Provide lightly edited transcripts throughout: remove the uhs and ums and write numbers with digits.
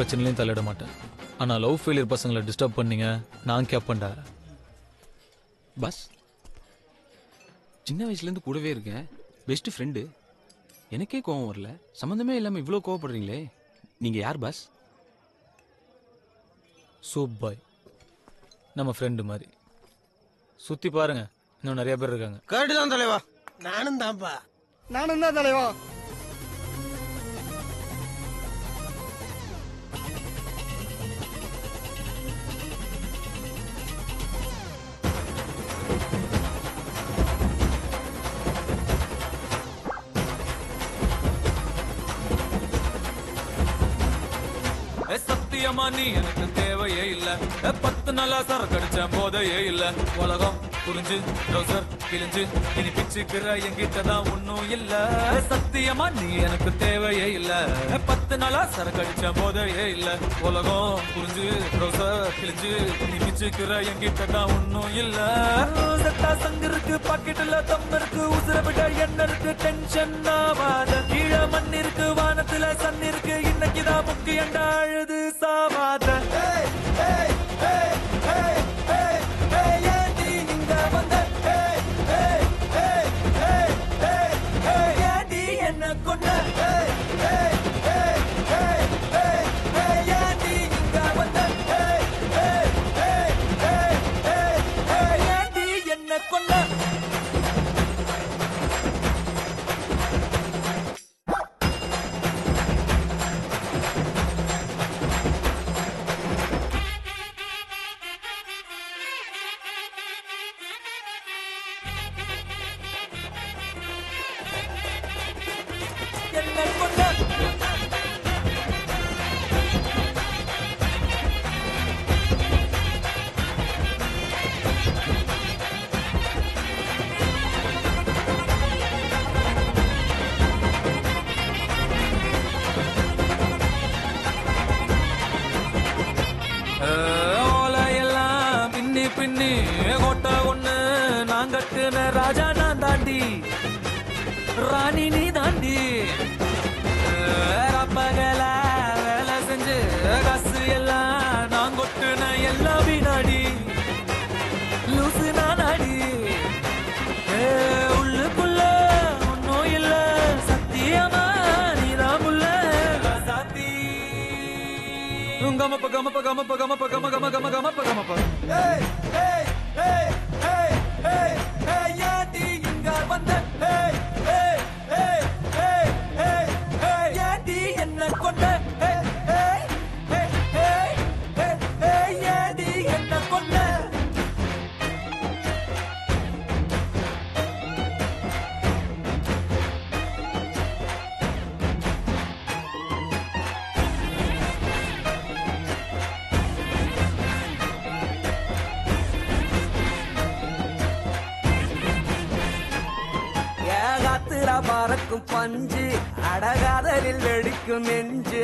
பிரச்சனையிலையும் தலையிட மாட்டேன். ஆனா லவ் ஃபெயிலியர் பசங்களை டிஸ்டர்ப் பண்ணீங்க, நான் கேப்பேன்டா. பஸ் சின்ன வயசுலேருந்து கூடவே இருக்கேன், பெஸ்ட் ஃப்ரெண்டு. எனக்கே கோவம் வரல, சம்மந்தமே இல்லாமல் இவ்வளோ கோவப்படுறீங்களே. நீங்கள் யார் பாஸ்? சூப் பாய், நம்ம ஃப்ரெண்டு மாதிரி. சுற்றி பாருங்க, இன்னும் நிறைய பேர் இருக்காங்க. கேட்டுதான் தலைவா. நானும் தான்ப்பா. நானும் தான் தலைவா. சத்தியமா நீ எனக்கு தேவையே இல்ல, 10 நாளா சரக்கடிச்ச போதையே இல்ல. உலகம் புரிஞ்சு ட்ரௌசர் கிழிஞ்சு இனி பிச்சுக்கிற என்கிட்டதான் ஒன்னும் இல்ல. சத்தியமா நீ எனக்கு தேவையே இல்ல, 10 நாளா சரக்கடிச்ச போதையே இல்ல. உலகம் புரிஞ்சு ட்ரௌசர் கிழிஞ்சு இனி பிச்சுக்கிற என்கிட்டதான் ஒன்னும் இல்ல. சத்தா சங்கு இருக்கு, பாக்கெட்டுல தம் இருக்கு, உசுர விட என்ன இருக்கு, டென்ஷன் ஆவாத. கீழ மண் இருக்கு, வானத்துல சன் இருக்கு, இன்னைக்குதான் முக்கியண்டா அழுது சாவாத. என்ன கொண்ட என்ன கொண்ட என்ன கொண்ட ஓலையெல்லாம் பின்னி பின்னி கோட்டை ஒண்ணு நான் கட்டுன ராஜா நான் தாண்டி, ராணி நீ தாண்டி. பகல வேலை செஞ்சு காசு எல்லாம் நான் கொட்டுன எல்லாம் வீணாடி, லூசு நானாடி. உள்ளுக்குள்ள ஒன்னும் இல்ல, சத்தியமா நீதான் முல்ல சாத்தி. கமப்ப கமப்ப கமப்ப கமப்ப கம கம கம கமப்ப கமப்ப. ஏண்டி இங்க வந்த, ஏண்டி என்ன கொண்ட, ஏண்டி என்ன கொண்ட. பறக்கும் பஞ்சு அடகாதலில் வெடிக்கும் நெஞ்சு,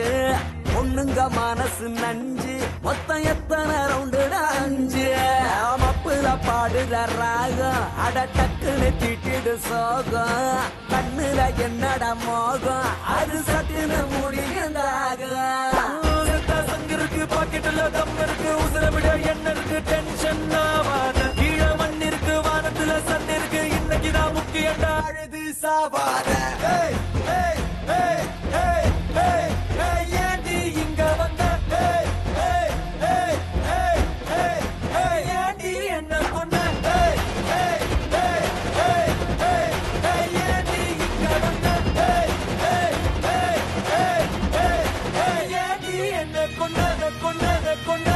பொண்ணுங்க மனசு நஞ்சு, மொத்தம் எத்தனை ரவுண்டு அஞ்சு. மப்புல பாடுற ராகம் அட டக்குன்னு திட்டிடு சோகம், கண்ணுல என்னட மோகம் அது சட்டுன்னு முடியுந்தாகும். சங்கிருக்கு பாக்கெட்டுல தம் இருக்கு, உசுர விட என்ன இருக்கு, டென்ஷன் ஆவாத. கீழ மண் இருக்கு, வானத்துல சன் இருக்கு, இன்னைக்குதான் முக்கியண்டா அழுது சாவாத. ஏண்டி இங்க வந்த, ஏண்டி என்ன கொண்ட, ஏண்டி இங்க வந்த, ஏண்டி என்ன கொண்ட கொண்ட கொண்ட.